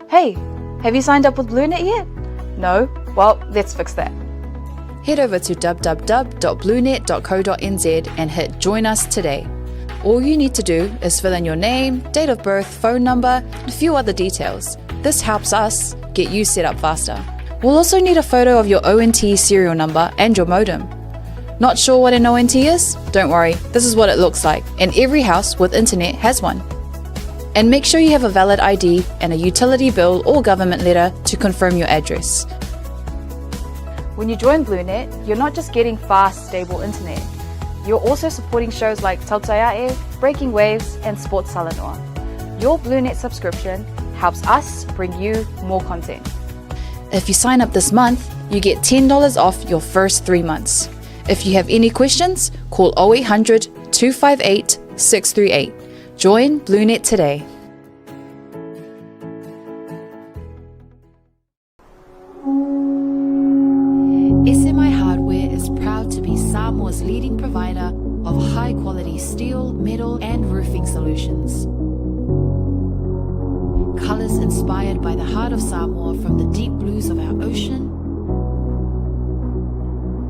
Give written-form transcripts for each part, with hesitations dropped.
Hey, have you signed up with Blunet yet? No? Well, let's fix that. Head over to www.blunet.co.nz and hit Join Us today. All you need to do is fill in your name, date of birth, phone number, and a few other details. This helps us get you set up faster. We'll also need a photo of your ONT serial number and your modem. Not sure what an ONT is? Don't worry, this is what it looks like, and every house with internet has one. And make sure you have a valid ID and a utility bill or government letter to confirm your address. When you join Blunet, you're not just getting fast, stable internet. You're also supporting shows like Tautai A'e, Breaking Waves, and Sports Salanoa. Your Blunet subscription helps us bring you more content. If you sign up this month, you get $10 off your first 3 months. If you have any questions, call 0800 258 638. Join Blunet today. SMI Hardware is proud to be Samoa's leading provider of high-quality steel, metal, and roofing solutions. Colours inspired by the heart of Samoa, from the deep blues of our ocean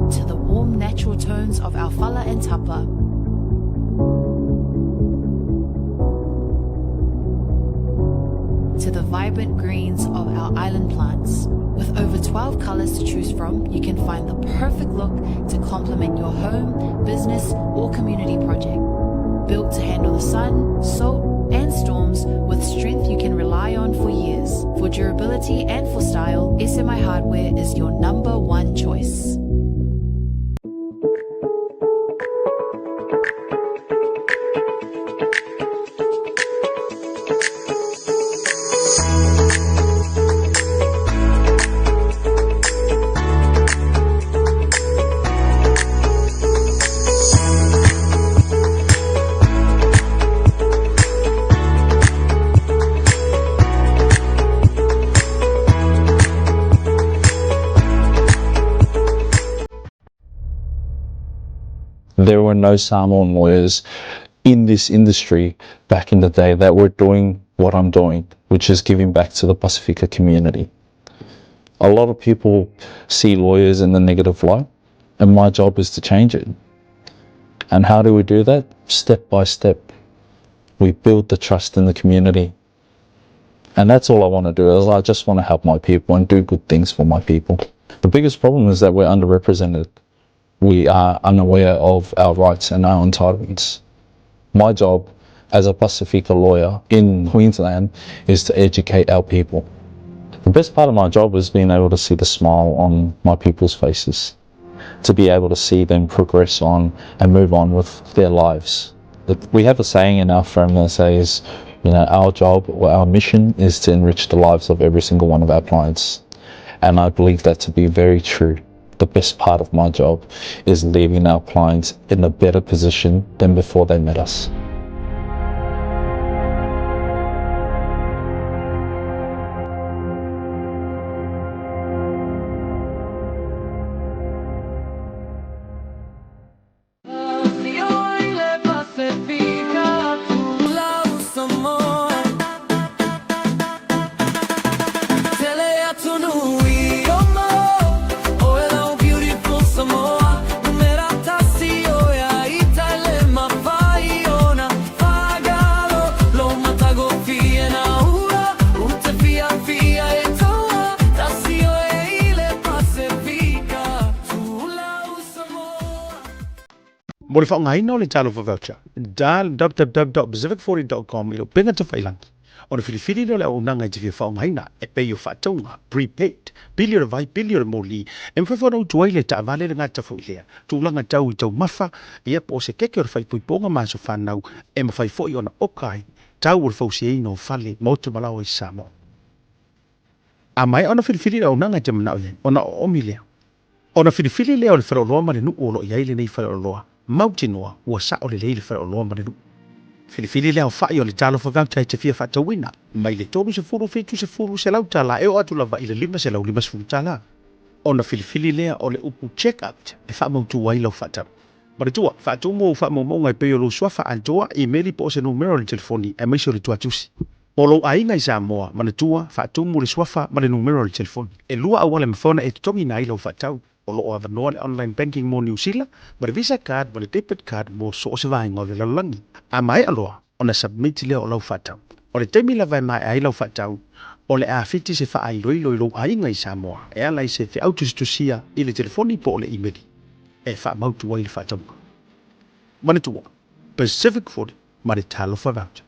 to the warm natural tones of our fala and tapa. To the vibrant greens of our island plants. With over 12 colours to choose from, you can find the perfect look to complement your home, business, or community project. Built to handle the sun, salt, and storms with strength you can rely on for years. For durability and for style, SMI Hardware is your number one choice. There were no Samoan lawyers in this industry back in the day that were doing what I'm doing, which is giving back to the Pasifika community. A lot of people see lawyers in the negative light, and my job is to change it. And how do we do that? Step by step. We build the trust in the community. And that's all I want to do, is I just want to help my people and do good things for my people. The biggest problem is that we're underrepresented. We are unaware of our rights and our entitlements. My job as a Pasifika lawyer in Queensland is to educate our people. The best part of my job is being able to see the smile on my people's faces, to be able to see them progress on and move on with their lives. We have a saying in our firm that says, our job or our mission is to enrich the lives of every single one of our clients. And I believe that to be very true. The best part of my job is leaving our clients in a better position than before they met us. Mo le whaongai no le talo voucher. Dial www.pacific40.com ilo penga te whailangi. O na whiriwhiri no le au nanga i te whaongai na e pei o whātaunga prepaid. Pili o le vai, pili o le moli. E mwhawhana utuai le ta vale le ngata whauilea. Tūlanga tau i tau mafa. Ia po se keke o le whaipuiponga māso whanau. E mawhai fōi o na okai. Tau o le whausiei no whale. Mautu malawa i Samoa. A mai o na whiriwhiri le au nanga i te manao le. O na omi lea. O na whiriwhiri lea o le whareoloa ma le nu o lo i aile nei whareoloa. Mautinoa ua sa o le leile whareoloa ma le nu. Whiriwhiri lea o whai o le talo whakauta i te whia whatauina. Mai le tōru se furu whetu se furu se lau tala. E o atu lava i le lima se lau lima se furu tala. O na whiriwhiri lea o le upu check-out. E whamautu wai lau whatau. Maritua, whaatu mo whamau mo ngai peo lo swafa antoa i meri po se numero le telefoni e maisi o le tuatusi. Molo ai ngai Samoa, mana tua, whātua muri swafa, mana numero le telefoni. E lua awale mawhona e tongi nai lau whātau. O loo avanoa le online banking mo New Zealand, ma le Visa card, ma le debit card mo so o se vaenga o le laulangi. A mai aloa, ona submit le o lau whātau. O le teimi la vai mai ai lau whātau, o le awhiti se wha ai loi loi loi ai ngai Samoa, e alai se te autostusia i le telefoni po o le emaili. E wha mautu wai le whātau. Mana tua, Pacific 40, ma le talo for voucher.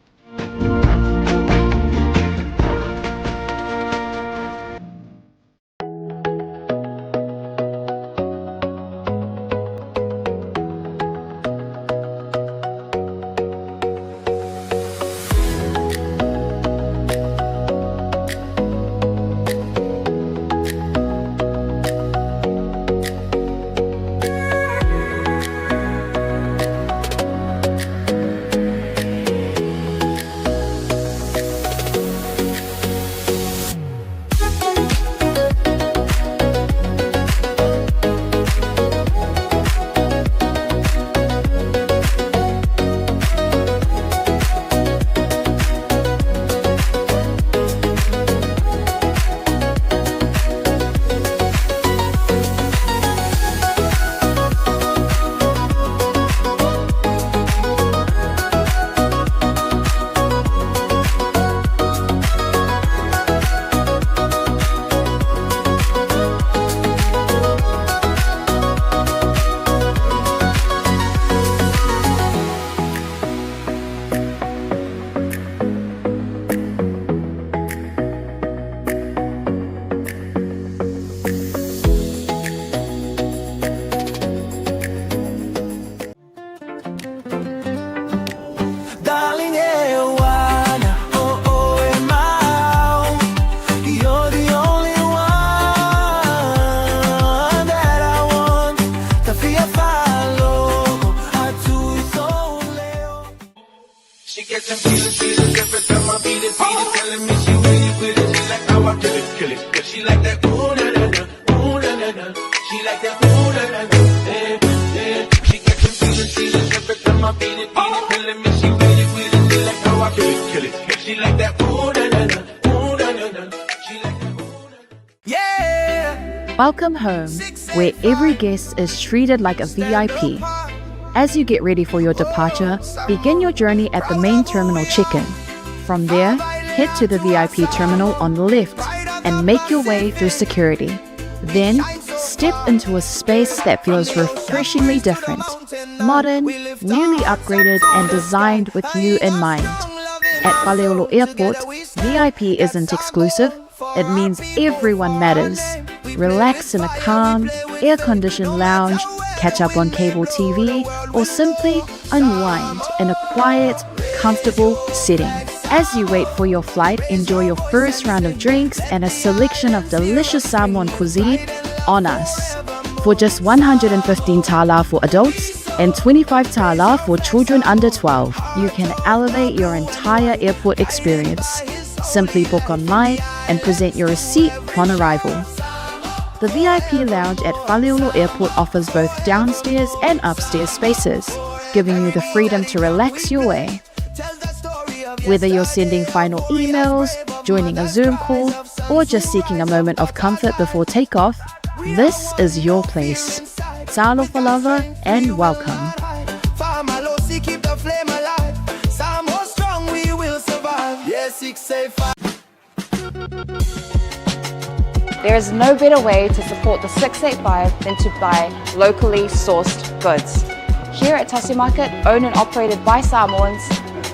Welcome home, where every guest is treated like a VIP. As you get ready for your departure, begin your journey at the main terminal check-in. From there, head to the VIP terminal on the left and make your way through security. Then, step into a space that feels refreshingly different, modern, newly upgraded and designed with you in mind. At Faleolo Airport, VIP isn't exclusive, it means everyone matters. Relax in a calm, air-conditioned lounge, catch up on cable TV, or simply unwind in a quiet, comfortable setting. As you wait for your flight, enjoy your first round of drinks and a selection of delicious Samoan cuisine on us. For just 115 tala for adults and 25 tala for children under 12, you can elevate your entire airport experience. Simply book online and present your receipt upon arrival. The VIP lounge at Faleolo Airport offers both downstairs and upstairs spaces, giving you the freedom to relax your way. Whether you're sending final emails, joining a Zoom call, or just seeking a moment of comfort before takeoff, this is your place. Talo for lover and welcome. There is no better way to support the 685 than to buy locally sourced goods. Here at Tasi Market, owned and operated by Samoans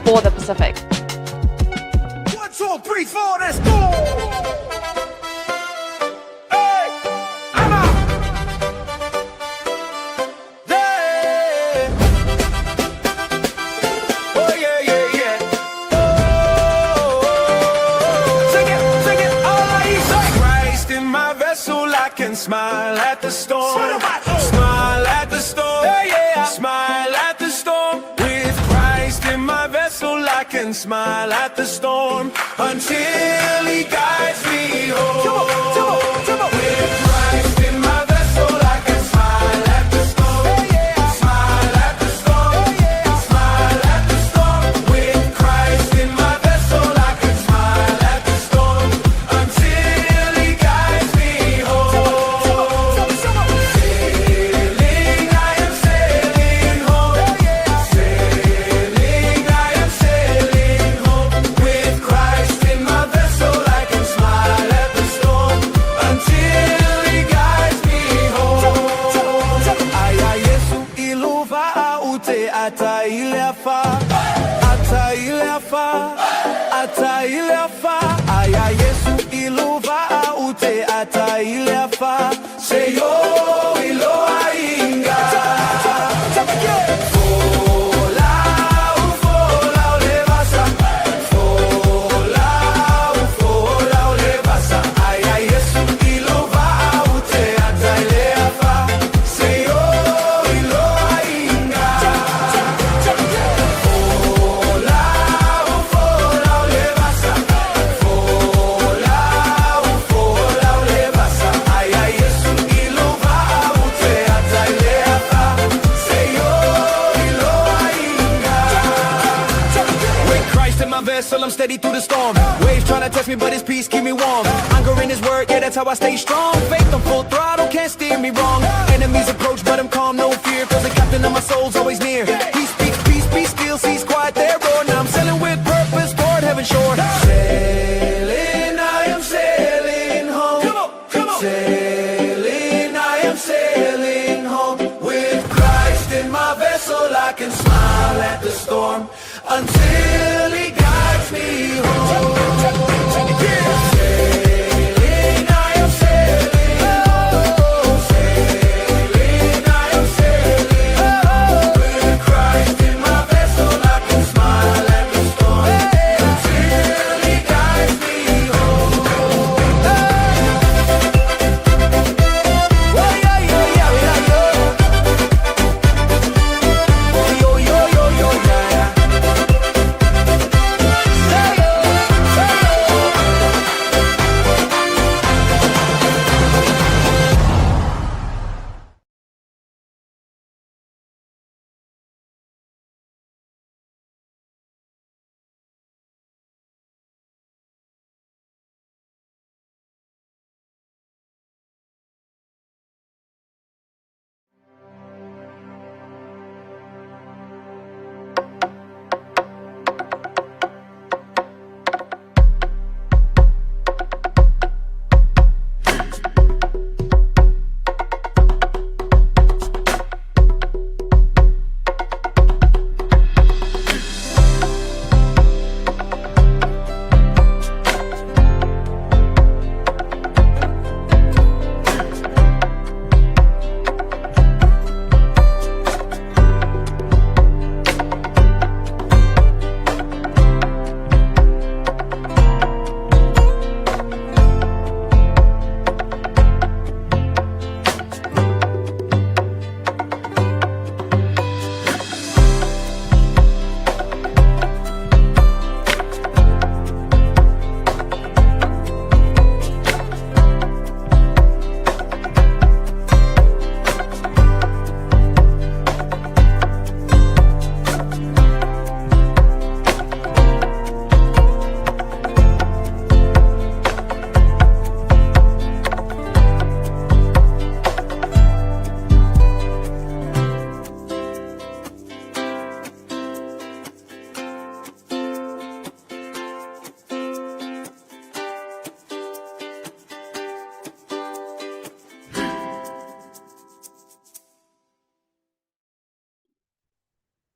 for the Pacific. 1, 2, 3, 4, let's go! Hey, I'm out! Hey! Oh yeah, yeah, yeah. Oh, sing it, all I say. Christ in my vessel, I can smile at the storm. Smile at the storm. Yeah, yeah. Smile at the storm. With Christ in my vessel, I can smile at the storm until He guides me home. With Christ in my vessel, I can smile at the storm. Smile at the storm. Smile at the storm. With Christ in my vessel, I can smile. fa ata ile fa aya Yesu iluva ute ata ile fa seyo ilo ainga I'm steady through the storm. Waves trying to test me, but his peace keep me warm. Hunger in his word, yeah, that's how I stay strong. Faith on full throttle, can't steer me wrong. Enemies approach, but I'm calm, no fear. Cause the captain of my soul's always near. He speaks peace, be still, sees quiet there, roar. Now I'm sailing with purpose toward heaven's shore. Sailing, I am sailing home. Come on, come on. Sailing, I am sailing home. With Christ in my vessel, I can smile at the storm until he guides me home. Sailing, I am sailing home. Sailing, I am sailing home. With Christ in my vessel, I can smile at the storm until he guides me home. Oh, yeah, yeah, yeah, yeah, yeah. Yo, yo, yo, yo, yeah.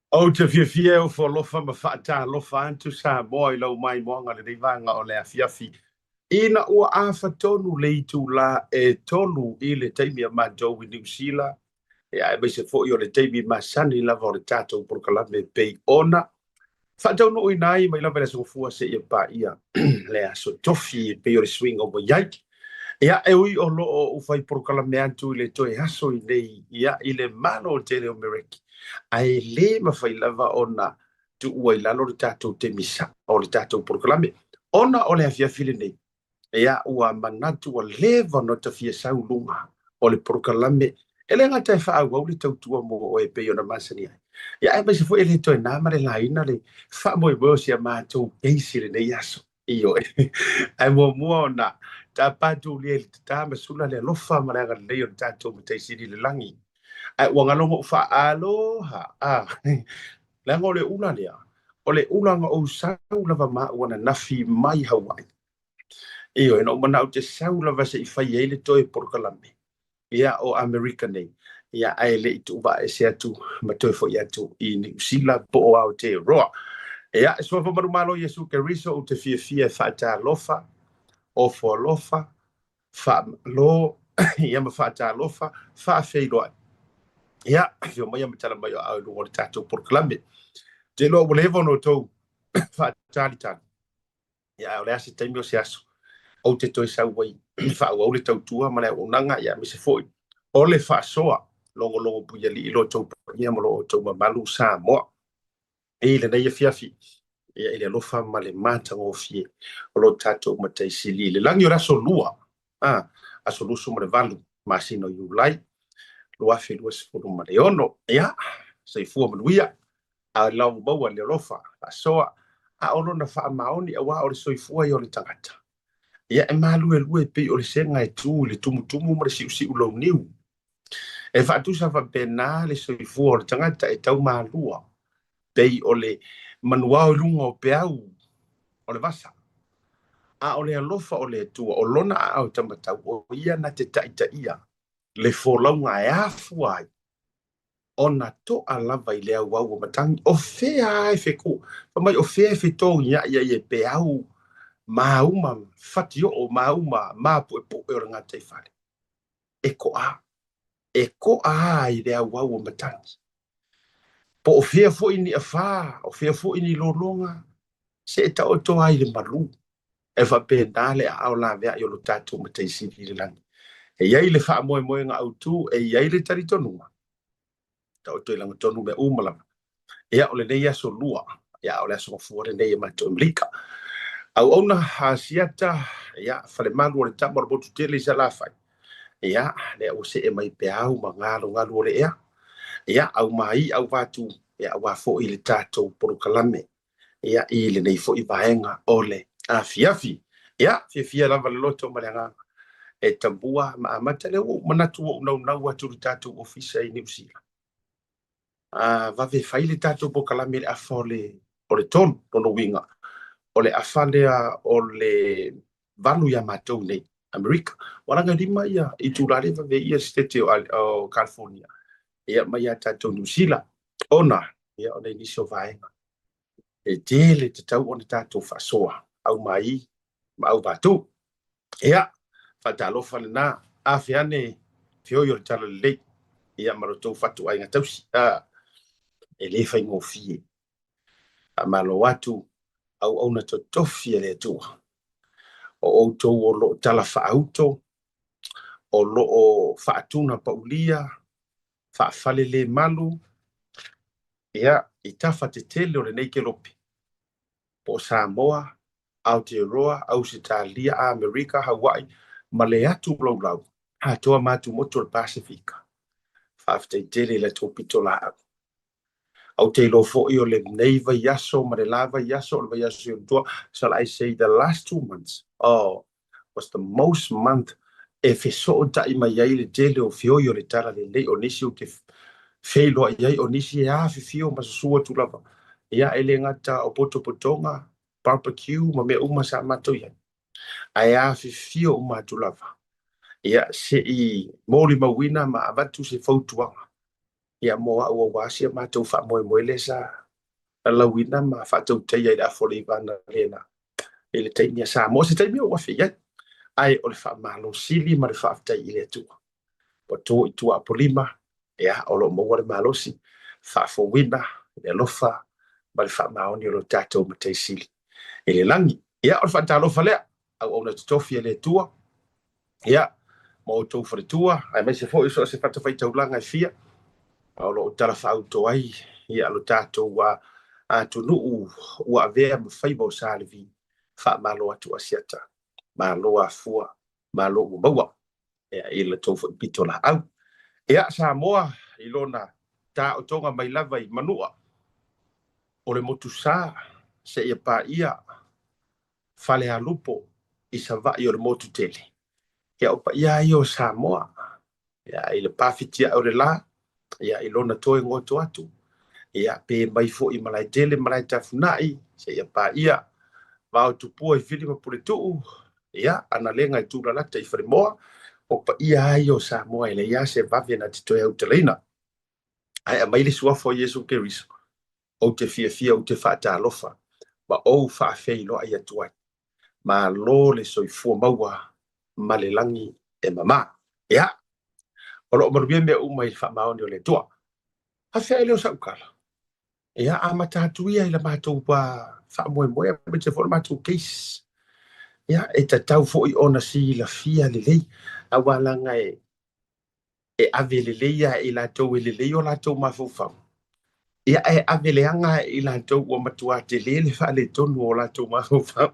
O te fia o fo lofa ma whaata lofa antu sa moa I lau mai moanga le reivanga o le afiafi. Ina ua awha tonu le itu la e tonu I le taimi a mātou I New Zealand. E ai mai se fo I o le taimi ma sani lava o le tātou porkalame pei ona. Whaatau no I nai mai lava le songfua se ia pa ia le aso tofi pei o le swing o mo yaiki. Ia e ui o loo o fai porkalame antu I le toe aso I nei ia I le mano o tele o mereki. Ai le mafai lava ona tu ua I lalo le tātou te misa o le tātou porkalame. Ona o le afiafile nei. Ia ua manatu a leva no ta fia saulunga o le porkalame. Ele ngata e wha au le tautua mo o e pei ona masani ai. Ia e mai se fo ele toi nama le laina le wha mo I mo si a mātou keisi le nei aso. Iyo e. Ai mua ona ta patu le ta masula le lofa maranga le o tātou mo teisiri le langi. Ai wangalongo fa aloha lango le una lea o le ulanga o sau lava ma wana nafi mai Hawaii io no mana o te sau lava se I fai ele toi porkalame ia o America nei ia ai le itu va e se atu ma toi fo ia tu I New Zealand po o au te roa Ia, so fa marumalo Yesu Keriso o te fia whaatalofa, o lofa, lo, ia ma whaatalofa, whaafeiroa. Ia, fio mai amatala mai o au lungo le tatou proklame. Te lo walevo no tau whaatalitani. Ia, o le ase taimi o se aso. O te toi sau wai, whaau le tautua, ma le unanga, ia, me se foi. O le faʻasoa, longo puia li ilo tau pania mo lo tau mamalu Samoa. E le nei fiafi. Ia ile lofa ma le matango fie o lo tatou mataisili le langi o raso lua a solusu ma le valu masino iulai lua fe lua sefulu ma le ono ia seifua manuia a lau maua le lofa a soa a ono na faamaoni aua o le soifua i o le tagata ia e malue pei o le senga e tu le tumutumu ma le siʻusiʻu louniu e faatusa faapena le soifua o le tagata e taumalua pei o le manua o lunga o peau o le vasa. A o le alofa o le tua, o lona a au tamatau, o ia na te taʻitaʻia, le folaunga e afu ai, o na toʻa lava i le auau o matangi, o fea e feku, mai o fea e fetō ia e peau, mauma, fatio o mauma, mapuepuʻe o le ngata i fale. E ko a i le auau o matangi. Po o fea foʻi ni afā, o fea foʻi ni lolonga, se e taʻotoa ai le malu. E faapena le a o lavea i o lo tatou mataisili le lagi e iai le faamoemoega autū e iai le talitonuga taʻoto i lagatonu mea uma lava ia o lenei aso lua ia o le asogafua lenei e matou malika auauna asiata ia falemalu o le tama o le motutele i sa lafai ia le ua see mai peau ma galogalu o le ea ia au mai au vatu ia auā foʻi le tatou polokalame ia i lenei foʻi vaega o le afiafi ia fiafia lava le loto ma le agaga e tambua ma amata le manatu o naunau atu le tatou ofisa i niusila vave fai le tatou pokalame le afa o le tonu lona uiga o le afa lea o le valu ia matou nei Amerika ua lagalima ia i tulale vaveia stete o California ia ma ia tatou niusila ona ia o le nisi o vaega e tele te tau ona tatou faʻasoa au mai ma au vatu ia faatalofa lenā afeane feoi o le tala lelei ia ma lotou fatuaiga tausi e lē faigofie a malo atu auauna totofi e le atua o outou o loo tala faauto o loo faatuna paulia faafale lē malu ia i tafa tetele o lenei kelopi po Samoa, Aotearoa, Ausitalia, Amerika, Hawaii, ma le atu laulau. Atoa matu moto le Pasifika. Faafetaitele le topito laau. Au te lo foʻi o le nei vaiaso ma le la vaiaso o le vaiaso iotua. Shall I say the last 2 months was the most month e fesootaʻi mai ai le tele o fioi o le tala lelei o nisi o te feiloa i ai o nisi e afifio ma susua tulava. Ia e le ngata o potopotonga, barbecue, ma mea uma sa matou ia. Ai afifio o matulava. Ia se i mōli mawina ma avatu se fautuanga. Ia moa ua wasia matou whaamoe le sa lawina ma whaatau teia i afole i vana lena. Ele teimia sa mo se teimia o wafi ia. Ai o le whaamalo sili ma le whaafitai i le atua. Po tō i tua apolima, ia o lo maua le malosi, whaafowina, le lofa, ma le whaamaoni o lo tatou mataisili. E le langi, ia o le whaatalofa lea, au na tutofi e le tua, ia, ma o tau whare tua, ai mai se fo iso se whatawhai taulanga e fia, au lo tala whaauto ai, ia lo tatou a tunu ua avea mawhaiba o sālevi, whaamalo atu asiata, malo a fua, malo ua maua, ia i le tau pito la au. Ia Samoa, i lona ta o tonga mai lava i manua, o le motu sā, se ia pā ia, fale a lupo, i sa vai o le motu tele. Ia opa ia i o Samoa, ia i le pāwhitia o le la, ia i lona toe ngoto atu, ia pe mai fo i malai tele, malai tafunai, se ia pā ia, vau tupua i whili ma pule tuu, ia ana lenga i tūra lata i wharemoa, opa ia ai o Samoa, ile ia se vavia na te toe au te leina. Ai a maile suafo Yesu Keriso. o te fia o te whaatalofa, ma o whaafei loa ia tuai. Ma lo le soifua maua, ma le langi e mama. Ia, o lo marubia mea umai whaamaoni o le tua. Ha whea leo sa ukala. Ia, a matatuia i la mātou pa whaamoe me te whora mātou case. Ia, e ta tau fo i ona si la fia le lei, a walanga e ave le leia i la tau e le lei o la tau mafufau. Ia e aveleanga i la tau o matua te lele wha le tonu o la tau mafufau.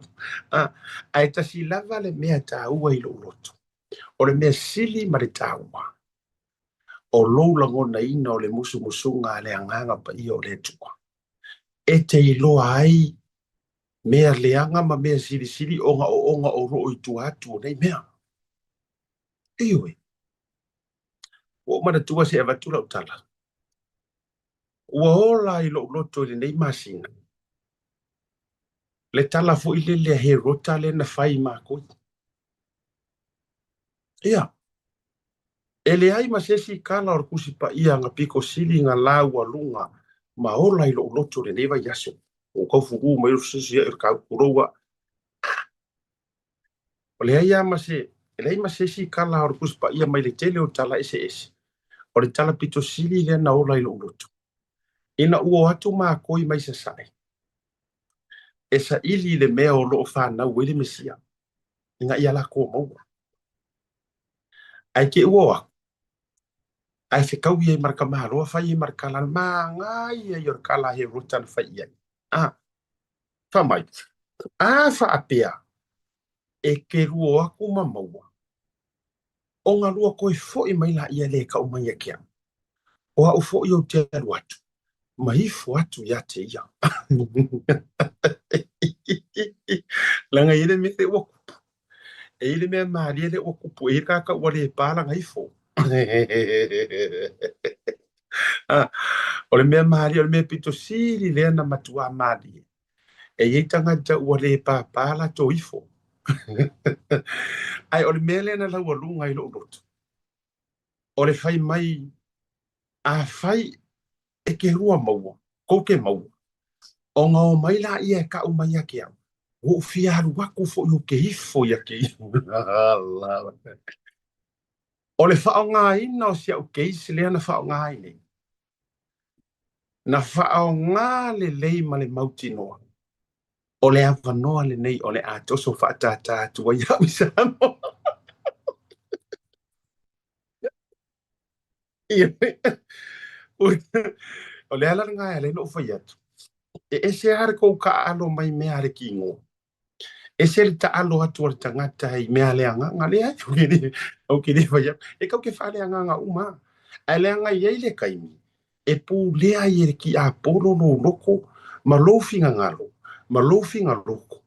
A e tasi lava le mea tā ua i lo loto. O le mea sili ma le tā ua. O lou langona ina o le musunga le anganga pa i o le tua. E te iloa ai mea leanga ma mea sili onga o ro i tu atu o nei mea. Iwe. O mana tua se avatula o tala. Ua ola i lo loto le nei masina. Le tala fo i le he rota le na fai makoi. Ia. E le ai masesi kala or kusi pa ia nga piko sili nga laua lunga ma ola i lo loto le neva yaso. O kau fuku ma iru sisi ia kau kuroua. O le ai masesi kala or kusi pa ia mai le tele o tala ese. O le tala pito sili le na ola i lo loto. Ina ua atu makoi mai sa sae. E sa ili le mea o loo whanau wele mesia. Inga ia la kua maua. Ai ke ua ai se kau ia marka mahaloa fai ia marka lan mangai ia yor kala he rutan fai ia. Whamai. Whaapea. E ke rua aku mamaua. O ngā rua koe fo i mai la ia le ka o mai kia. O au fo i o te aru atu. Mahifo atu ia te ia. Langa ile me te wakupu. E ile me maari ele wakupu. E kaka wale pala ngai fo. O le mea maari o le mea pito siri lea na matua maari. E yei tangata wale pala to ifo. Ai o le mea lea na lau alunga i lo roto. O le fai mai a fai e ke rua maua. Kou ke maua. O ngā o mai la ia e ka o mai ake au. O fiaru waku fo i o ke ifo i ake ifo. O le whao ngā ina o sia o keisi lea na whao ngā ine. Na whao ngā le lei ma le mauti noa. O le awanoa le nei o le atoso whaatata atua i au Samoa. O le ala ngā ele no whai atu. E se are kou ka alo mai mea re ki ngō. E se le ta alo atu ar tangata i mea le anga ngā lea. Au ki ne whai atu. E kau ke whale anga ngā uma. A le anga i eile kaimi. E pū lea i re ki a poro no loko. Ma lofinga ngalo. Ma lofinga loko.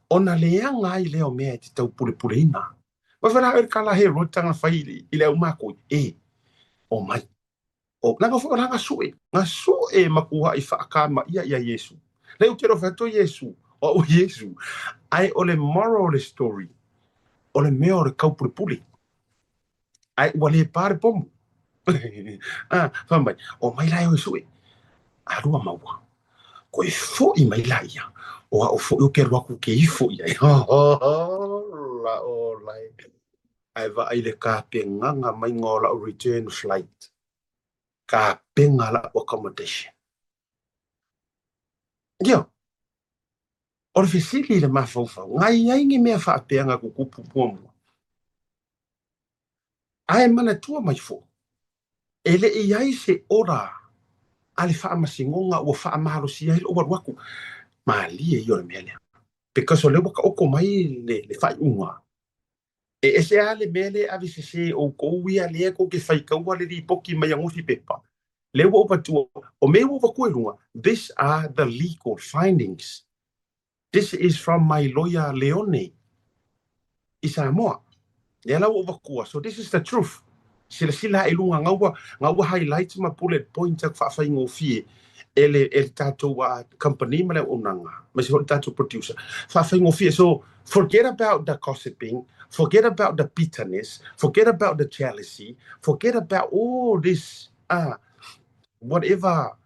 Ona le anga i leo mea te tau pule ina. Ma whara er kala he rotanga whai i leo mako. O mai. O nanga fo nga sue. Nga sue makuha i whaakama ia Yesu. Leo kero whato Yesu. O Yesu. Ai o le moral le story. O le mea o le kaupule. Ai wale pare pomu. Whamai. O mai lai o sue. Arua maua. Koe fo i mai lai ia. O a o fo i o ke ruaku ke ifo ia. La o lai. Ai va ai le ka penganga mai ngola o return flight. Ka penga la accommodation. Yo. O le fesili le mafau. Ngai aingi mea wha peanga kukupu puamu. Ai mana tua mai fo. Ele i ai se ora. Ale wha amasingonga o wha amaro si ai o waku. Ma lia i o le mea. Because o le waka oko mai le whai unga. E se ale mele avi se o kouia le ko ke fai kaua le ripoki mai angusi pepa. Le wo patua o me wo vakuelunga. These are the legal findings. This is from my lawyer Leone. I Samoa. Le la wo vakua. So this is the truth. Sila ilunga ngawa highlights ma bullet point ak fa ngofie. El tatou company ma le onanga. Ma se tatou producer. Fa ngofie. So forget about the gossiping. Forget about the bitterness. Forget about the jealousy. Forget about all this, whatever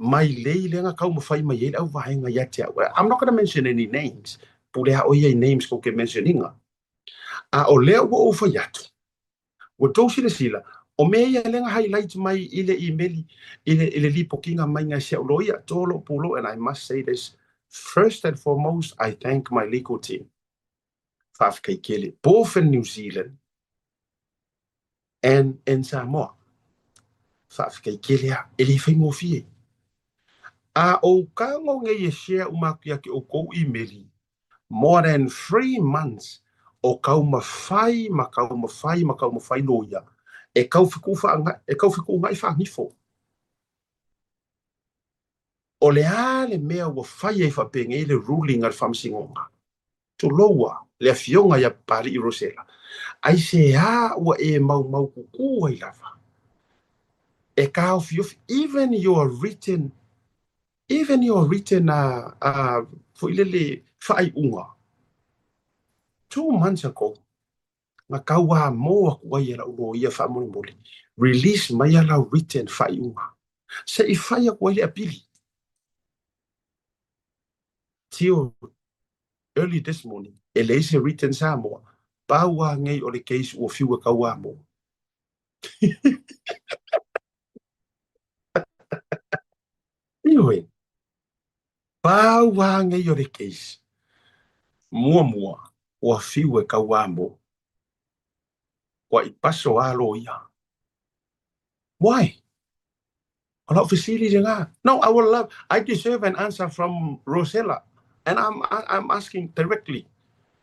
mai lei lenga kau mafai mai ele au vaenga ia te au. I'm not going to mention any names. Pule ha oia names ko ke mentioninga. A o lea ua o fai atu. Ua tau sila. O mea ia lenga highlight mai ile emaili, ile lipokinga mai ngai se uloia, tolo pulo, and I must say this. First and foremost, I thank my legal team. Whawhakaikele, both in New Zealand and in Samoa. Whawhakaikele a, ele whaingo fie. A o kango ngai e share umakia ki o kou emaili, more than 3 months, o kau mawhai loia. E kau whiku ngai whangifo. O le ale mea ua whai e whapenge le ruling al whamsingonga. To loa, le fionga ia pari i Rosela. Ai se a ua e mau kuku ai lava. E ka au fiofi, even your written for ile whai unga. 2 months ago, nga kaua moa kua ia la ulo ia whamoni. Release mai ala written whai unga. Se I whai a kua ile apili. Tio, early this morning, e leise written Samoa, paua ngai o le case ua fiua kaua mo. Iwe, paua ngai o le case, mua, ua fiua kaua mo. Kwa I paso alo ia. Why? A lot of facilities nga. No, I deserve an answer from Rosella. And I'm asking directly.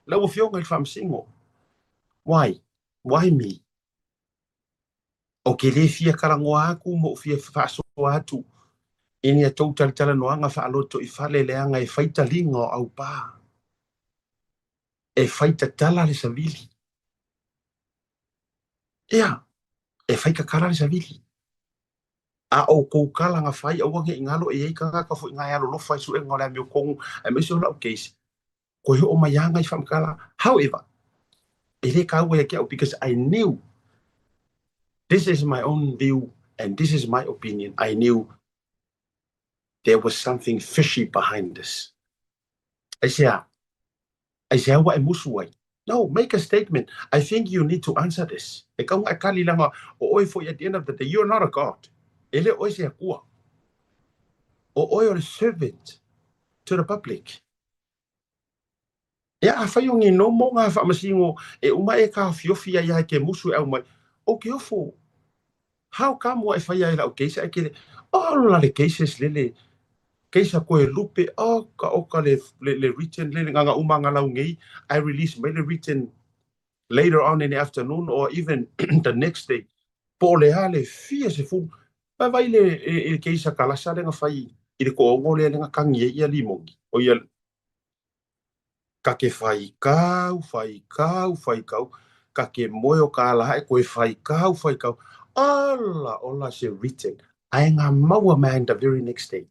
La ua fiua ngai whamsingo. Why? Why me? O ke le fia karangoa aku mo fia faʻasoa atu. Ini a tau tala noanga whaaloto I whale leanga e whaita linga o au pā. E whaita tala le savili. Ea, e whaika kara le savili. A o kou kala nga whai au wange ingalo e eika ngaka fu ingai alo lo whai su e ngole a mio kongu a me so lau case. Ko hi o mayanga I whamkala. However, e le ka ua e kia because I knew this is my own view and this is my opinion. I knew there was something fishy behind this. I say, what musuai? No, make a statement. I think you need to answer this. E kau ngai kali langa o oi for at the end of the day, you're not a god. Ele oi se akua. O oi or servant to the public. Ya afayongi no mo nga fa masingo e uma e ka fiofia ya ke musu e mai. O ke ofo. How come wa fa ya la o ke se ke all la cases lele keisa koe lupe ka le written le nganga umanga lau ngei I release my written later on in the afternoon or even the next day po le ale fia se fu pa vai le keisa kalasa le nga fai I le ko ngo le nga kangi ia limongi o ia ka ke fai kau ka ke moyo ka la e koe fai kau alla se written ai nga maua man the very next day.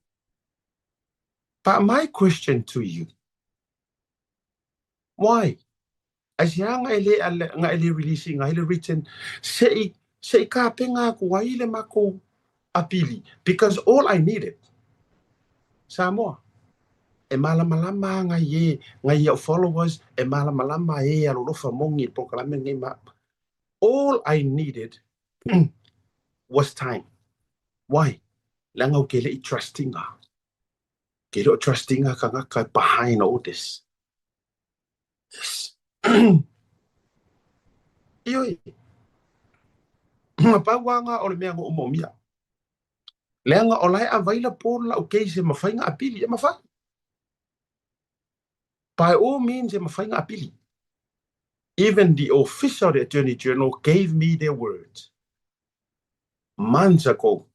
But my question to you, why? As nga ele releasing, nga ele written, say ka penga ko waile mako apili. Because all I needed, Samoa, e malamalama nga ye followers, e malamalama ye alolofa mongi proklame ngai ma. All I needed was time. Why? Langa ukele I trusting her. Kilo trusting her kanga behind all this. Yes. Ioi. Mapawanga o le mea ngo umomia. Leanga o lai availa por la o keise mafai nga apili e mafai. By all means e mafai nga apili. Even the official the Attorney General gave me their words. Months ago.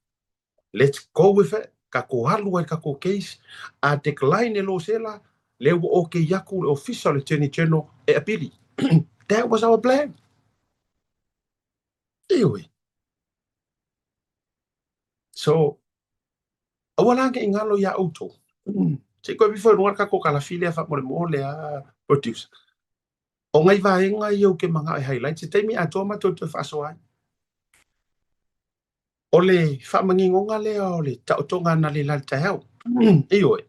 Let's go with it. Kako halua kako case. A decline e lo sela. Leo o ke yaku le official Attorney General e apili. That was our plan. Iwi. So, awalanga ingalo ya auto. Se koe before nuar kako kalafile a whapore mo le a producer. O ngai vaenga I au ke mga highlights. Se teimi a toma to faʻasoa. Ole whamangingonga lea ole tautonga na le lal tai au. Iyo e.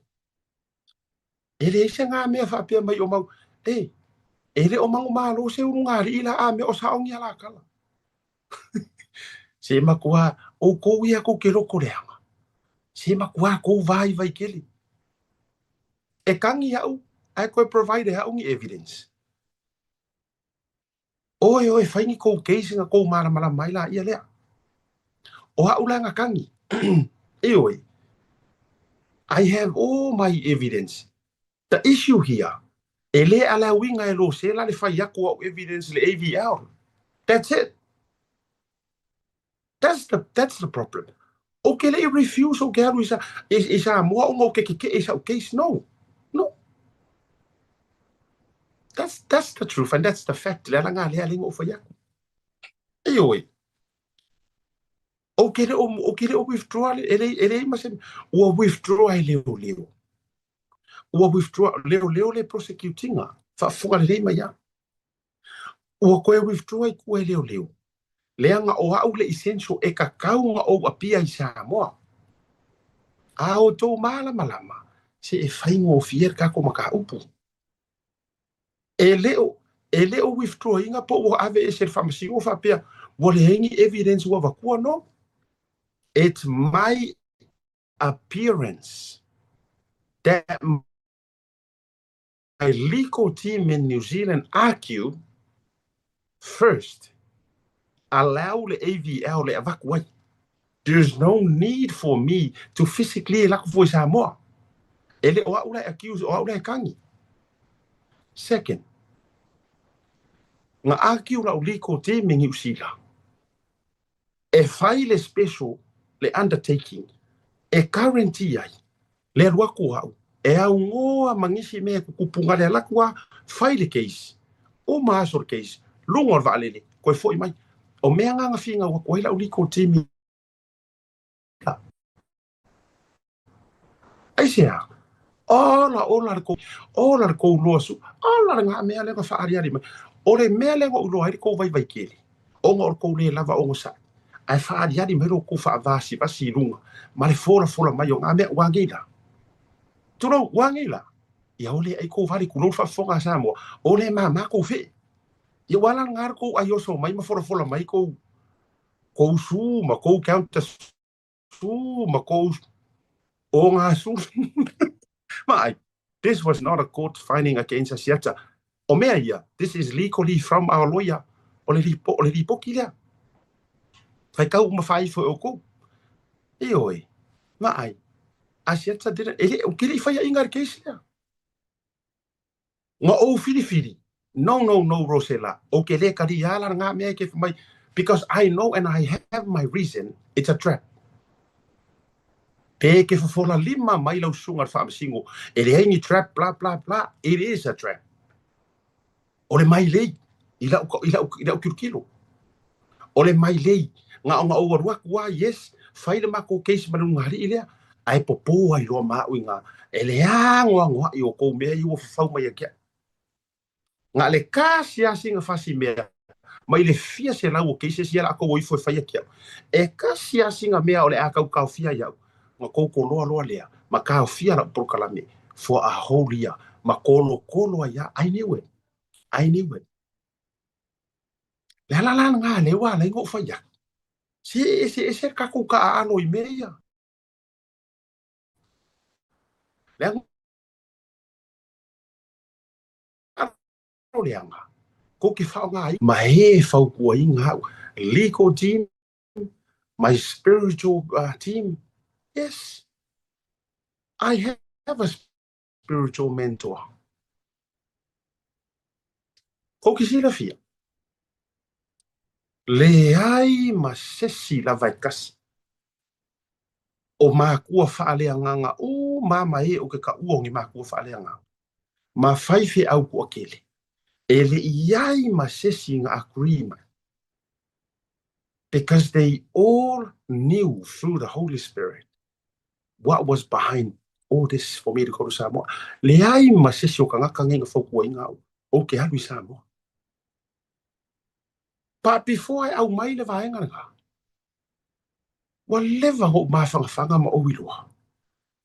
Ele se ngā mea whapia mai o mau. Ele o mangu malo se uru ngāri ila a me o saongi ala kala. Se makua o kou ia kou ke roko reanga. Se makua kou vai vai kele. E kangi au, ai koe provide au ngi evidence. Oe, whaingi kou keisinga kou mara mai la ia lea. O haulanga kangi. Eoi, I have all my evidence. The issue here, ele ala winga e lo se la le whai aku au evidence le AVL. That's it. That's the problem. Okay, le refuse o garu isa moa o ke isa case. No. That's the truth and that's the fact. Le nga le alingo o whai aku. Eoi. Okay, le o withdraw ele masem o withdraw e leo. Ua withdraw leo le prosecutinga fa fuga le mai ya ua koe withdraw I kua leo leanga o au le essential e ka kaunga o apia I Samoa a o tō malama se e whaingo o fier ka ko maka upu e leo withdraw inga po o ave e se whamasi o whapea wa le hengi evidence ua wakua no. It's my appearance that my legal team in New Zealand argue first, allow the AVL to evacuate. There's no need for me to physically lack for Samoa. Ele o aula accuse o aula kangi. Second, nga argue la legal team in New Zealand. E file special le undertaking. E guarantee ai. Le ruaku au. E au ngoa mangisi mea kukupunga le lakua file case. O maasor case. Lungor valele. Koe foi mai. O mea nganga finga wa koe la uliko timi. Ai sea. Ola ko losu. Ola nga mea lenga whaariari mai. Ore mea lenga ulo hairi ko vai kele. Onga ko le lava ongo sa. Ai whaariari mai ro ko whaavasi vasi lunga. Ma le fola mai o nga mea wangila. Turo wangila. Ia ole ai ko vali kuno whafonga Samoa. Ole ma ko fe. Ia wala ngar ko ayoso mai ma fola mai ko su ma ko counter su ma ko o ngā su. Mai, this was not a court finding against Asiata. O mea ia, this is legally from our lawyer. O le ripo ki lea. Whai kau mafai fo o ko. Ioi, mai, Asiata didn't, o kiri whai a ingar case lea. Nga o fili. No, Rosella. Okay, le kari ala nga mea ke mai. Because I know and I have my reason, it's a trap. Pe ke fofola lima mai lau sungar whaamasingo. E le hengi trap, blah, blah, blah. It is a trap. O le mai lei. Ila u kilo. O le mai lei. Nga o warua kua, yes. Whaile mako case manungari ilea. Ai popo ai loa maa uinga. E le angoa i o kou mea i o whawhau mai akia. Nga le kasi asinga fasi mea. Mai le fia se lau o keise si ala ko oi foi fai akia. E kasi asinga mea o le akau kau fia iau. Nga koko loa lea. Ma kau fia la prokalame. For a whole year. Ma kolo ia. I knew it. Le halala nga le wa le ngo fai ia. Se kaku ka ano I mea. Le ano le anga. Ko ki whao ngā ma he whao kua I ngā legal team, my spiritual team. Yes, I have a spiritual mentor. Ko ki sila fia. Le ai ma sesi la vai kasi. O mā kua whaalea nganga. O mama e o ke ka uongi mā kua whaalea nganga. Ma whaife au kua kele. Ele iai ma sesi nga agreement. Because they all knew through the Holy Spirit what was behind all this for me to go to Samoa. Le ai ma sesi o ka ngaka ngenga whakua inga au. O ke halu I Samoa. But before I au mai le vaenga nga. Wa leva ho mafanga ma o wiloa.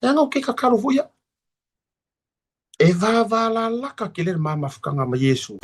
Nga o ke kakalo fuia. E va la laka ke le mama fukanga ma Yesu.